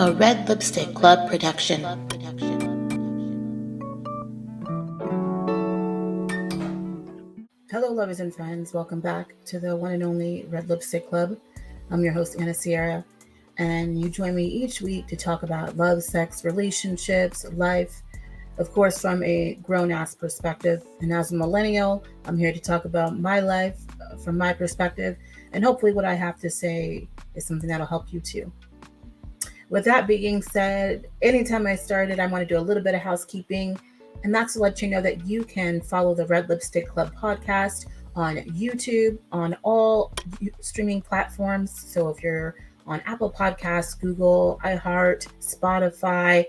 a Red Lipstick Club production. Hello, lovers and friends. Welcome back to the one and only Red Lipstick Club. I'm your host, Anna Sierra, and you join me each week to talk about love, sex, relationships, life, of course, from a grown-ass perspective. And as a millennial, I'm here to talk about my life from my perspective, and hopefully what I have to say is something that'll help you too. With that being said, anytime I started, I want to do a little bit of housekeeping, and that's to let you know that you can follow the Red Lipstick Club podcast on YouTube, on all streaming platforms. So if you're on Apple Podcasts, Google, iHeart, Spotify,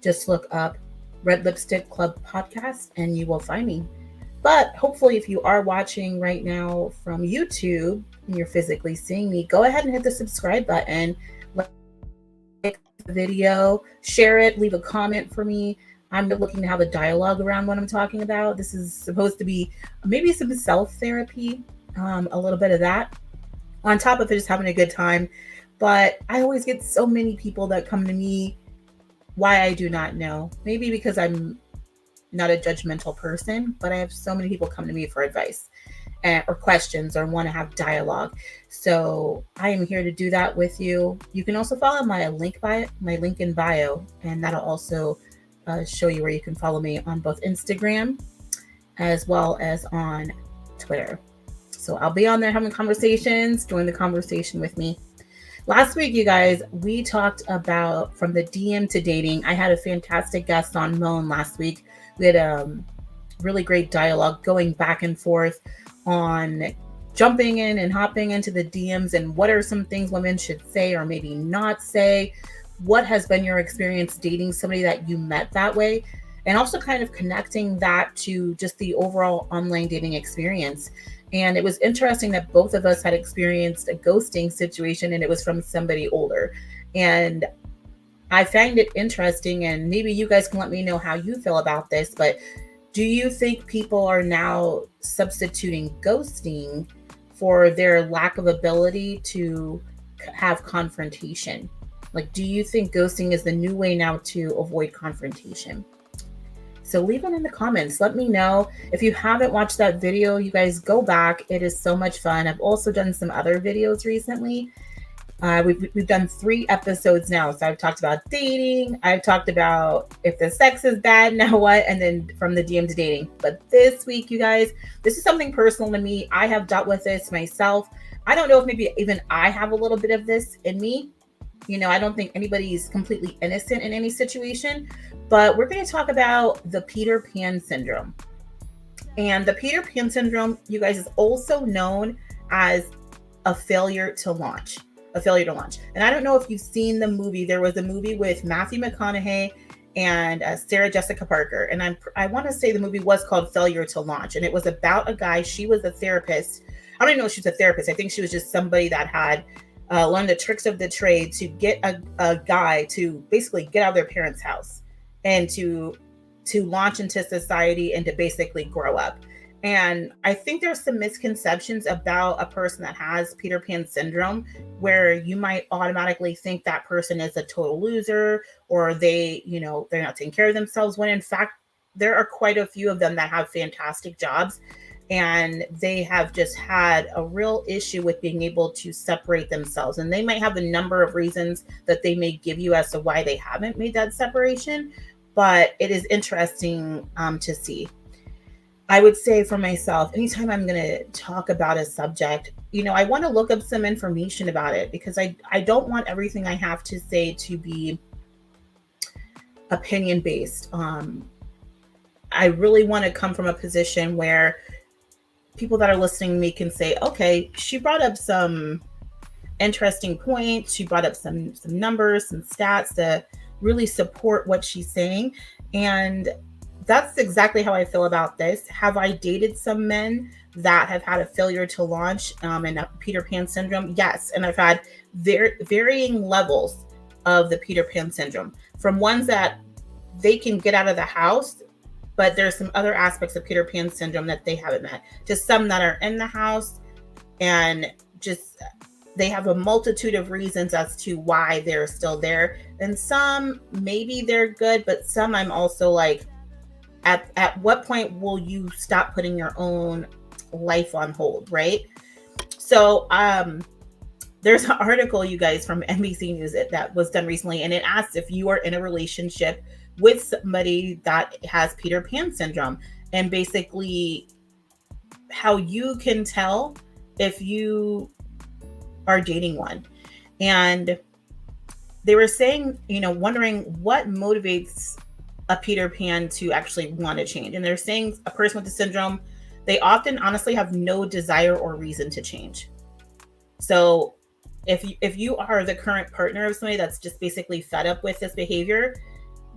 just look up Red Lipstick Club podcast and you will find me. But hopefully, if you are watching right now from YouTube and you're physically seeing me, go ahead and hit the subscribe button. Like the video, share it, leave a comment for me. I'm looking to have a dialogue around what I'm talking about. This is supposed to be maybe some self-therapy, a little bit of that, on top of it, just having a good time. But I always get so many people that come to me, why I do not know. Maybe because I'm not a judgmental person, but I have so many people come to me for advice or questions or want to have dialogue. So I am here to do that with you. You can also follow my link in bio, and that'll also show you where you can follow me on both Instagram as well as on Twitter. So I'll be on there having conversations. Join the conversation with me. Last week, you guys, we talked about from the DM to dating. I had a fantastic guest on Moan last week. We had a really great dialogue going back and forth on jumping in and hopping into the DMs and what are some things women should say or maybe not say. What has been your experience dating somebody that you met that way? And also kind of connecting that to just the overall online dating experience. And it was interesting that both of us had experienced a ghosting situation, and it was from somebody older. And I find it interesting, and maybe you guys can let me know how you feel about this, but do you think people are now substituting ghosting for their lack of ability to have confrontation? Like, do you think ghosting is the new way now to avoid confrontation? So leave it in the comments. Let me know. If you haven't watched that video, you guys go back. It is so much fun. I've also done some other videos recently. We've done 3 episodes now. So I've talked about dating. I've talked about if the sex is bad, now what? And then from the DM to dating. But this week, you guys, this is something personal to me. I have dealt with this myself. I don't know if maybe even I have a little bit of this in me. You know, I don't think anybody's completely innocent in any situation. But we're going to talk about the Peter Pan syndrome. And the Peter Pan syndrome, you guys, is also known as a failure to launch. And I don't know if you've seen the movie. There was a movie with Matthew McConaughey and Sarah Jessica Parker. And I want to say the movie was called Failure to Launch. And it was about a guy. She was a therapist. I don't even know if she was a therapist. I think she was just somebody that had learned the tricks of the trade to get a guy to basically get out of their parents' house and to launch into society and to basically grow up. And I think there's some misconceptions about a person that has Peter Pan syndrome, where you might automatically think that person is a total loser, or they're not taking care of themselves, when in fact, there are quite a few of them that have fantastic jobs. And they have just had a real issue with being able to separate themselves. And they might have a number of reasons that they may give you as to why they haven't made that separation. But it is interesting to see. I would say for myself, anytime I'm going to talk about a subject, I want to look up some information about it, because I don't want everything I have to say to be opinion based. I really want to come from a position where people that are listening to me can say, okay, she brought up some interesting points. She brought up some numbers, some stats to really support what she's saying. And that's exactly how I feel about this. Have I dated some men that have had a failure to launch and a Peter Pan syndrome? Yes. And I've had varying levels of the Peter Pan syndrome, from ones that they can get out of the house, but there's some other aspects of Peter Pan syndrome that they haven't met, to some that are in the house and just they have a multitude of reasons as to why they're still there. And some, maybe they're good, but some I'm also like, at what point will you stop putting your own life on hold, right? So there's an article, you guys, from NBC News that was done recently, and it asks if you are in a relationship with somebody that has Peter Pan syndrome, and basically how you can tell if you are dating one. And they were saying, wondering what motivates a Peter Pan to actually want to change. And they're saying a person with the syndrome, they often honestly have no desire or reason to change. So if you are the current partner of somebody that's just basically fed up with this behavior,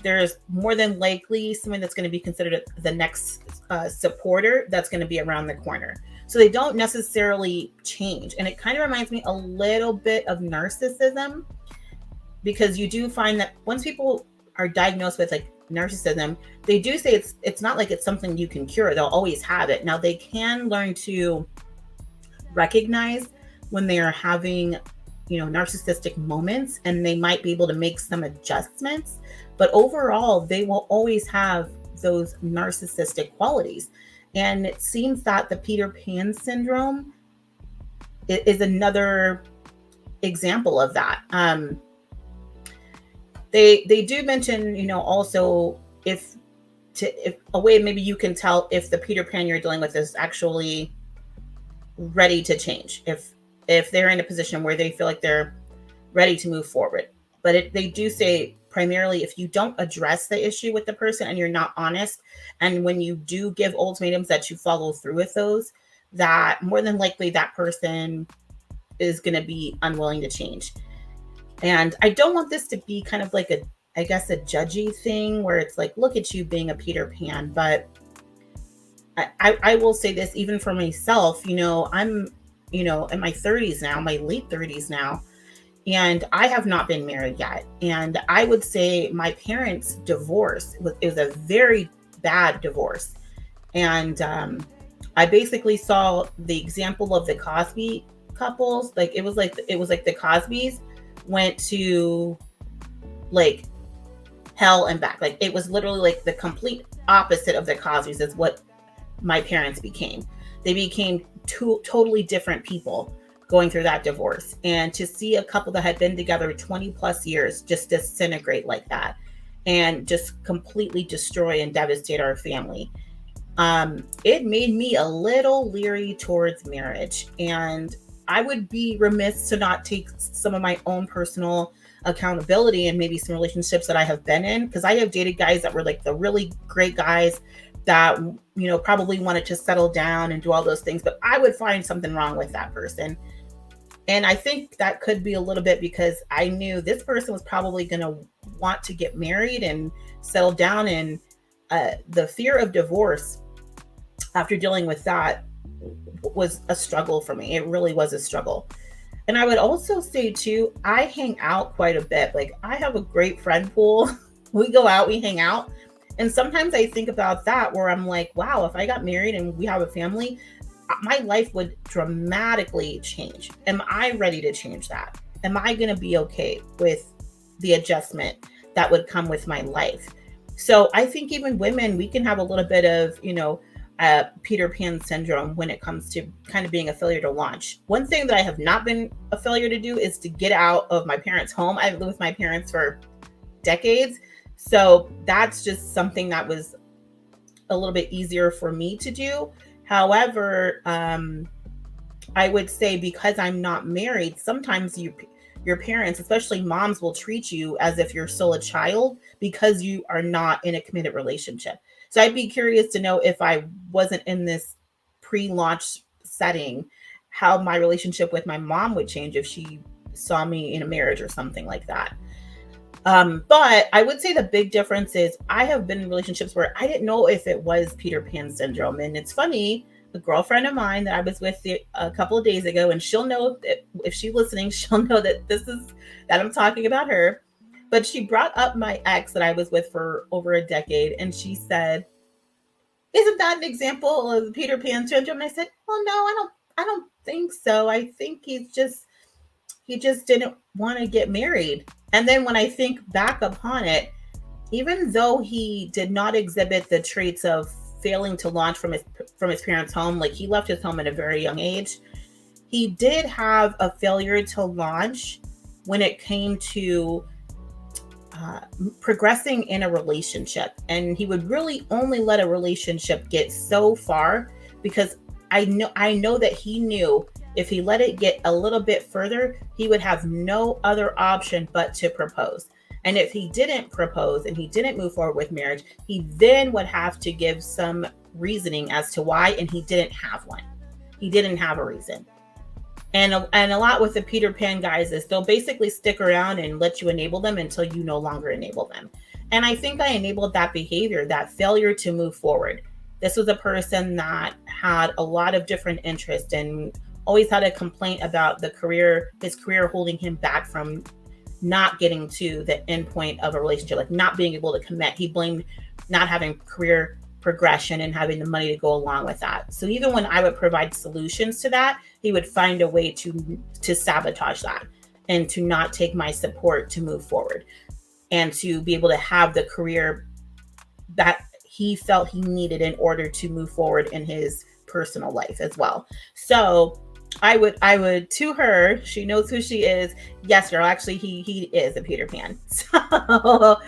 there's more than likely someone that's going to be considered the next supporter that's going to be around the corner. So they don't necessarily change. And it kind of reminds me a little bit of narcissism, because you do find that once people are diagnosed with like narcissism, they do say it's not like it's something you can cure. They'll always have it. Now they can learn to recognize when they are having, narcissistic moments, and they might be able to make some adjustments, but overall they will always have those narcissistic qualities. And it seems that the Peter Pan syndrome is another example of that. They do mention, also if a way maybe you can tell if the Peter Pan you're dealing with is actually ready to change, if they're in a position where they feel like they're ready to move forward. But they do say primarily if you don't address the issue with the person and you're not honest, and when you do give ultimatums that you follow through with those, that more than likely that person is going to be unwilling to change. And I don't want this to be kind of like a judgy thing where it's like, look at you being a Peter Pan. But I will say this, even for myself, I'm, in my 30s now, my late 30s now, and I have not been married yet. And I would say my parents' divorce it was a very bad divorce. And I basically saw the example of the Cosby couples. Like it was like the Cosbys went to like hell and back. Like it was literally like the complete opposite of the Cosbys is what my parents became. They became two totally different people going through that divorce. And to see a couple that had been together 20 plus years just disintegrate like that and just completely destroy and devastate our family, it made me a little leery towards marriage. And I would be remiss to not take some of my own personal accountability and maybe some relationships that I have been in, because I have dated guys that were like the really great guys that, probably wanted to settle down and do all those things, but I would find something wrong with that person. And I think that could be a little bit because I knew this person was probably going to want to get married and settle down. And the fear of divorce after dealing with that was a struggle for me. It really was a struggle. And I would also say too, I hang out quite a bit. Like I have a great friend pool. We go out, we hang out. And sometimes I think about that where I'm like, wow, if I got married and we have a family, my life would dramatically change. Am I ready to change that? Am I going to be okay with the adjustment that would come with my life? So I think even women, we can have a little bit of, Peter Pan syndrome when it comes to kind of being a failure to launch. One thing that I have not been a failure to do is to get out of my parents' home. I've lived with my parents for decades. So that's just something that was a little bit easier for me to do. However, I would say because I'm not married, sometimes your parents, especially moms, will treat you as if you're still a child because you are not in a committed relationship. So I'd be curious to know, if I wasn't in this pre-launch setting, how my relationship with my mom would change if she saw me in a marriage or something like that. But I would say the big difference is I have been in relationships where I didn't know if it was Peter Pan syndrome. And it's funny, a girlfriend of mine that I was with a couple of days ago, and she'll know that if she's listening, she'll know that that I'm talking about her. But she brought up my ex that I was with for over a decade, and she said, "Isn't that an example of Peter Pan syndrome?" And I said, "Well, no, I don't think so. I think he's just he just didn't want to get married. And then when I think back upon it, even though he did not exhibit the traits of failing to launch from his parents' home, like he left his home at a very young age, he did have a failure to launch when it came to progressing in a relationship. And he would really only let a relationship get so far because I know that he knew if he let it get a little bit further, he would have no other option but to propose. And if he didn't propose and he didn't move forward with marriage, he then would have to give some reasoning as to why, and he didn't have one. He didn't have a reason. And a lot with the Peter Pan guys is they'll basically stick around and let you enable them until you no longer enable them. And I think I enabled that behavior, that failure to move forward. This was a person that had a lot of different interests and always had a complaint about his career holding him back from not getting to the end point of a relationship, like not being able to commit. He blamed not having career progression and having the money to go along with that. So even when I would provide solutions to that, he would find a way to sabotage that and to not take my support to move forward and to be able to have the career that he felt he needed in order to move forward in his personal life as well. So I would to her, she knows who she is. Yes, girl, actually he is a Peter Pan. So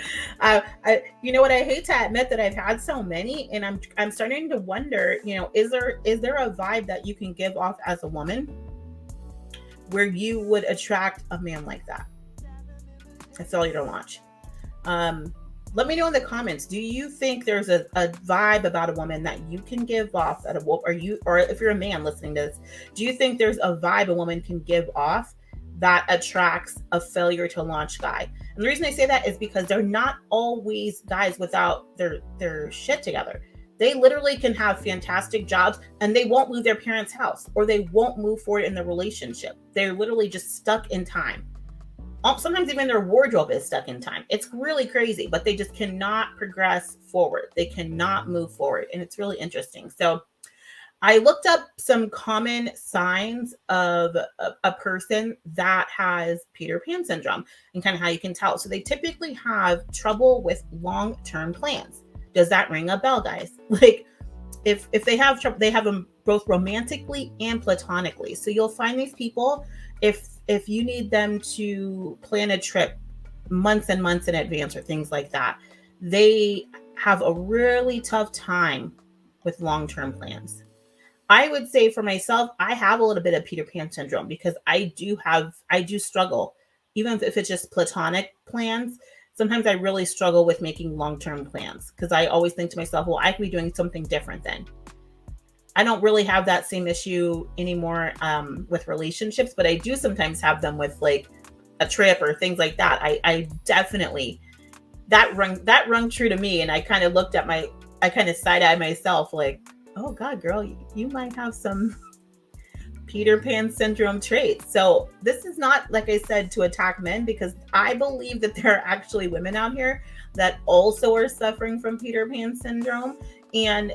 you know what, I hate to admit that I've had so many, and I'm starting to wonder, is there a vibe that you can give off as a woman where you would attract a man like that? That's all you don't watch. Let me know in the comments. Do you think there's a vibe about a woman that you can give off at or if you're a man listening to this, do you think there's a vibe a woman can give off that attracts a failure to launch guy? And the reason I say that is because they're not always guys without their shit together. They literally can have fantastic jobs and they won't leave their parents' house, or they won't move forward in the relationship. They're literally just stuck in time. Sometimes even their wardrobe is stuck in time. It's really crazy, but they just cannot progress forward. They cannot move forward. And it's really interesting. So I looked up some common signs of a person that has Peter Pan syndrome and kind of how you can tell. So they typically have trouble with long-term plans. Does that ring a bell, guys? Like if they have trouble, they have them both romantically and platonically. So you'll find these people, if you need them to plan a trip months and months in advance or things like that, they have a really tough time with long-term plans. I would say for myself, I have a little bit of Peter Pan syndrome because I do struggle, even if it's just platonic plans. Sometimes I really struggle with making long-term plans because I always think to myself, well, I could be doing something different then. I don't really have that same issue anymore with relationships, but I do sometimes have them with like a trip or things like that. I definitely, that rung true to me. And I kind of I kind of side-eyed myself like, oh God, girl, you might have some Peter Pan syndrome traits. So this is not, like I said, to attack men, because I believe that there are actually women out here that also are suffering from Peter Pan syndrome. And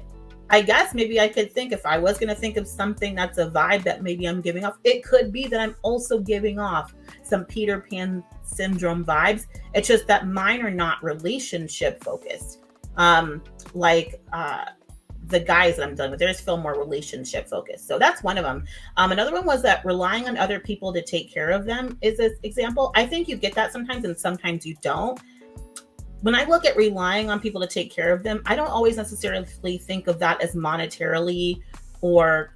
I guess maybe I could think, if I was going to think of something that's a vibe that maybe I'm giving off, it could be that I'm also giving off some Peter Pan syndrome vibes. It's just that mine are not relationship focused. The guys that I'm dealing with, they just feel more relationship focused. So that's one of them. Another one was that relying on other people to take care of them is an example. I think you get that sometimes and sometimes you don't. When I look at relying on people to take care of them, I don't always necessarily think of that as monetarily or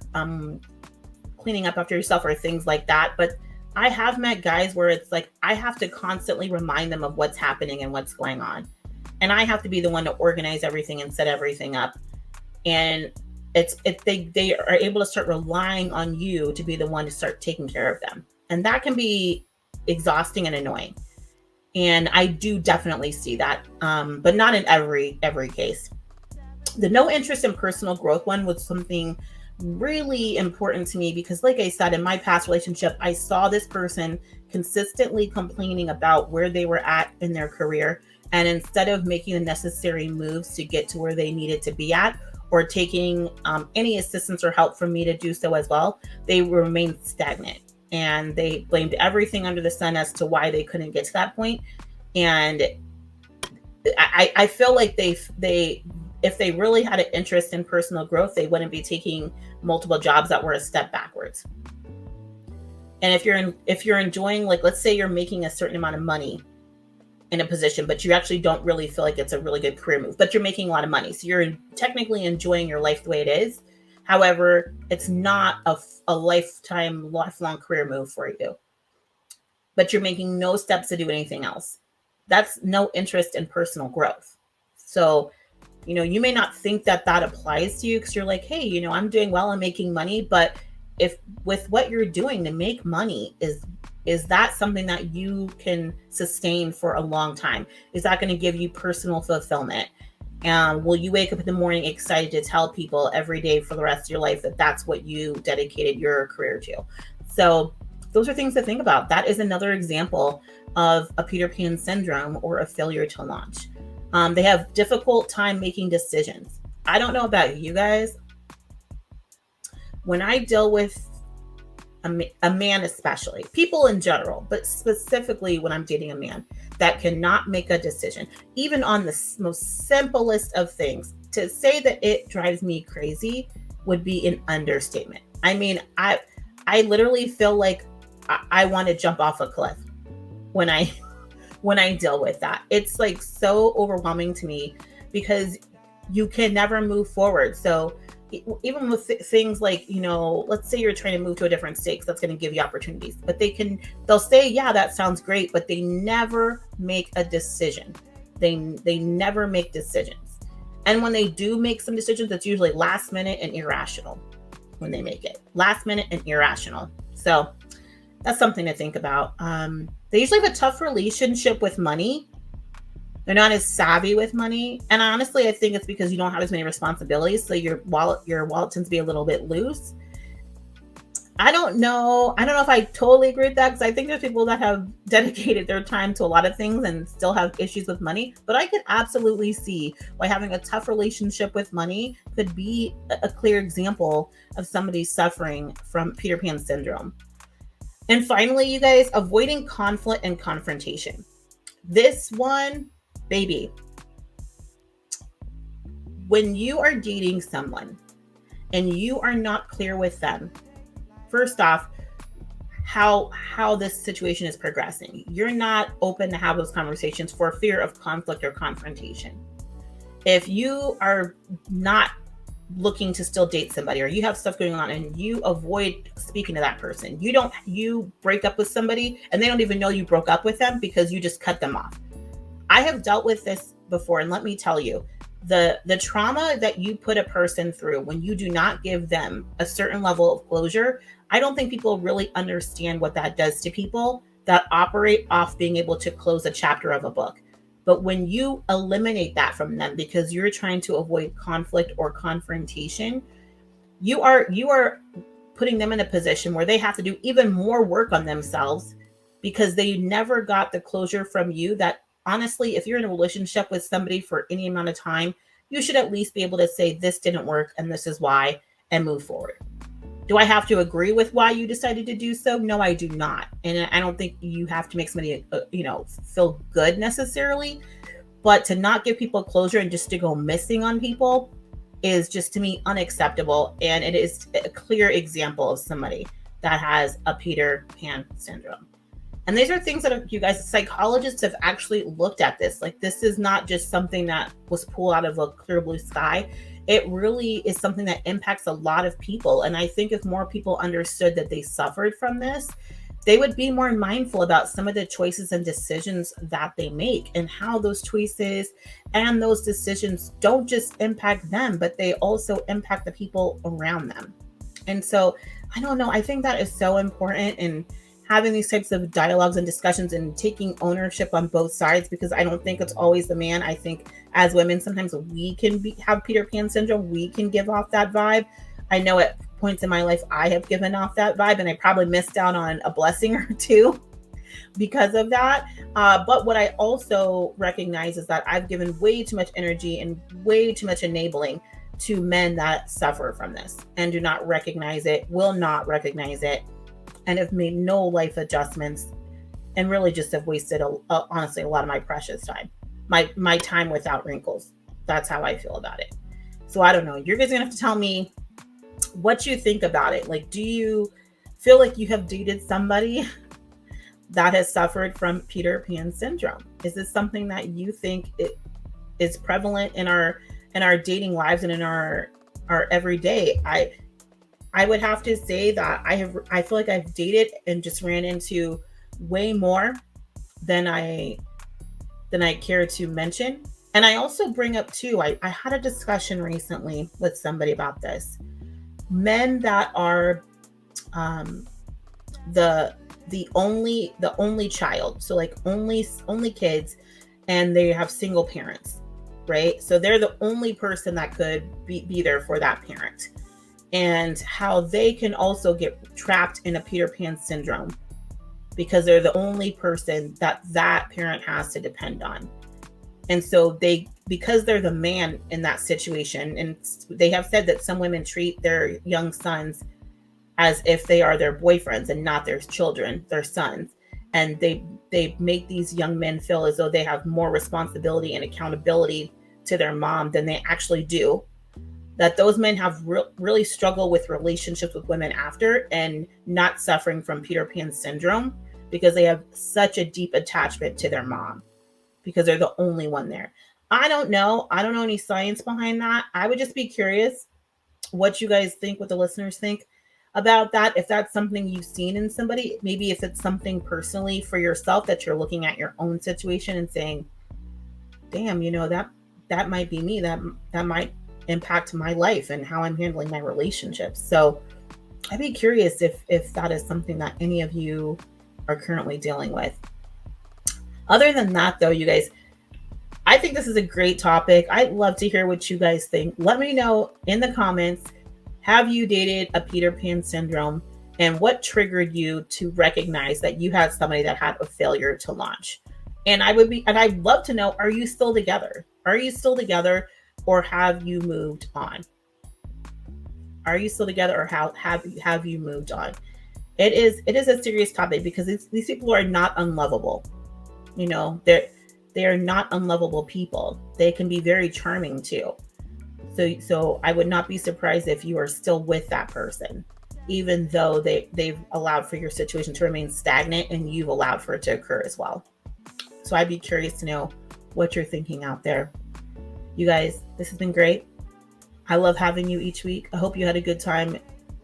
cleaning up after yourself or things like that. But I have met guys where it's like, I have to constantly remind them of what's happening and what's going on. And I have to be the one to organize everything and set everything up. And they are able to start relying on you to be the one to start taking care of them. And that can be exhausting and annoying. And I do definitely see that, but not in every case. The no interest in personal growth one was something really important to me because, like I said, in my past relationship, I saw this person consistently complaining about where they were at in their career. And instead of making the necessary moves to get to where they needed to be at, or taking any assistance or help from me to do so as well, they remained stagnant. and they blamed everything under the sun as to why they couldn't get to that point. And I feel like they if they really had an interest in personal growth, they wouldn't be taking multiple jobs that were a step backwards. And if you're enjoying, like, let's say you're making a certain amount of money in a position, but you actually don't really feel like it's a really good career move, but you're making a lot of money, so you're technically enjoying your life the way it is. However, it's not a lifelong career move for you, but you're making no steps to do anything else. That's no interest in personal growth. So, you may not think that applies to you because you're like, hey, I'm doing well, I'm making money. But if with what you're doing to make money, is that something that you can sustain for a long time? Is that going to give you personal fulfillment? Will you wake up in the morning excited to tell people every day for the rest of your life that that's what you dedicated your career to? So those are things to think about. That is another example of a Peter Pan syndrome or a failure to launch. They have difficult time making decisions. I don't know about you guys. When I deal with a man, especially people in general, but specifically when I'm dating a man that cannot make a decision, even on the most simplest of things, to say that it drives me crazy would be an understatement. I mean, I literally feel like I want to jump off a cliff when I deal with that. It's like so overwhelming to me because you can never move forward. So even with things like, let's say you're trying to move to a different state, that's going to give you opportunities, but they'll say, yeah, that sounds great, but they never make a decision. They never make decisions. And when they do make some decisions, it's usually last minute and irrational when they make it. Last minute and irrational. So that's something to think about. They usually have a tough relationship with money. They're not as savvy with money. And honestly, I think it's because you don't have as many responsibilities. So your wallet tends to be a little bit loose. I don't know if I totally agree with that, because I think there's people that have dedicated their time to a lot of things and still have issues with money. But I could absolutely see why having a tough relationship with money could be a clear example of somebody suffering from Peter Pan syndrome. And finally, you guys, avoiding conflict and confrontation. This one, baby, when you are dating someone and you are not clear with them, first off, how this situation is progressing, you're not open to have those conversations for fear of conflict or confrontation. If you are not looking to still date somebody, or you have stuff going on and you avoid speaking to that person, you break up with somebody and they don't even know you broke up with them because you just cut them off. I have dealt with this before, and let me tell you, the trauma that you put a person through when you do not give them a certain level of closure, I don't think people really understand what that does to people that operate off being able to close a chapter of a book. But when you eliminate that from them because you're trying to avoid conflict or confrontation, you are putting them in a position where they have to do even more work on themselves because they never got the closure from you. That honestly, if you're in a relationship with somebody for any amount of time, you should at least be able to say, this didn't work and this is why, and move forward. Do I have to agree with why you decided to do so? No, I do not. And I don't think you have to make somebody, feel good necessarily. But to not give people closure and just to go missing on people is just, to me, unacceptable. And it is a clear example of somebody that has a Peter Pan syndrome. And these are things that you guys, psychologists have actually looked at this. Like, this is not just something that was pulled out of a clear blue sky. It really is something that impacts a lot of people. And I think if more people understood that they suffered from this, they would be more mindful about some of the choices and decisions that they make, and how those choices and those decisions don't just impact them, but they also impact the people around them. And so, I don't know, I think that is so important, and having these types of dialogues and discussions and taking ownership on both sides, because I don't think it's always the man. I think as women, sometimes we can have Peter Pan syndrome. We can give off that vibe. I know at points in my life, I have given off that vibe, and I probably missed out on a blessing or two because of that. But what I also recognize is that I've given way too much energy and way too much enabling to men that suffer from this and do not recognize it, will not recognize it. and have made no life adjustments, and really just have wasted honestly a lot of my precious time, my time without wrinkles. That's how I feel about it. So I don't know. You guys are gonna have to tell me what you think about it. Like, do you feel like you have dated somebody that has suffered from Peter Pan syndrome? Is this something that you think it is prevalent in our dating lives and in our everyday? I would have to say that I feel like I've dated and just ran into way more than I care to mention. And I also bring up too, I had a discussion recently with somebody about this. Men that are the only child, so like only kids, and they have single parents, right? So they're the only person that could be there for that parent, and how they can also get trapped in a Peter Pan syndrome because they're the only person that parent has to depend on. And so because they're the man in that situation, and they have said that some women treat their young sons as if they are their boyfriends and not their children, their sons. And they make these young men feel as though they have more responsibility and accountability to their mom than they actually do. That those men have really struggled with relationships with women after, and not suffering from Peter Pan syndrome because they have such a deep attachment to their mom because they're the only one there. I don't know any science behind that. I would just be curious what you guys think, what the listeners think about that. If that's something you've seen in somebody, maybe if it's something personally for yourself that you're looking at your own situation and saying, damn, that might be me. That might impact my life and how I'm handling my relationships. So I'd be curious if that is something that any of you are currently dealing with. Other than that, though, you guys, I think this is a great topic. I'd love to hear what you guys think. Let me know in the comments, have you dated a Peter Pan syndrome, and what triggered you to recognize that you had somebody that had a failure to launch? And I'd love to know, are you still together? Are you still together, or have you moved on? Are you still together, or have you moved on? It is a serious topic because these people are not unlovable. They are not unlovable people. They can be very charming too. So I would not be surprised if you are still with that person, even though they've allowed for your situation to remain stagnant and you've allowed for it to occur as well. So I'd be curious to know what you're thinking out there. You guys, this has been great. I love having you each week. I hope you had a good time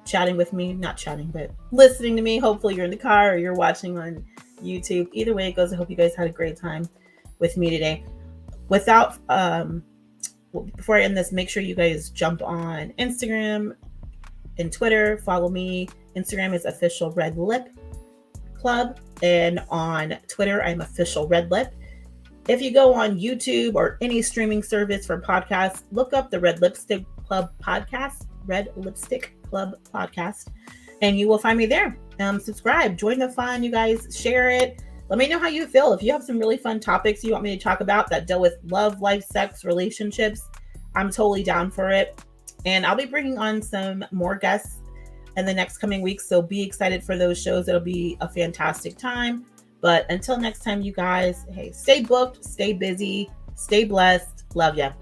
chatting with me. Not chatting, but listening to me. Hopefully you're in the car or you're watching on YouTube. Either way it goes, I hope you guys had a great time with me today. Before I end this, make sure you guys jump on Instagram and Twitter. Follow me. Instagram is official Red Lip Club, and on Twitter I'm official Red Lip. If you go on YouTube or any streaming service for podcasts, look up the Red Lipstick Club podcast, Red Lipstick Club podcast, and you will find me there. Subscribe, join the fun, you guys. Share it. Let me know how you feel. If you have some really fun topics you want me to talk about that deal with love, life, sex, relationships, I'm totally down for it. And I'll be bringing on some more guests in the next coming weeks. So be excited for those shows. It'll be a fantastic time. But until next time, you guys, hey, stay booked, stay busy, stay blessed. Love ya.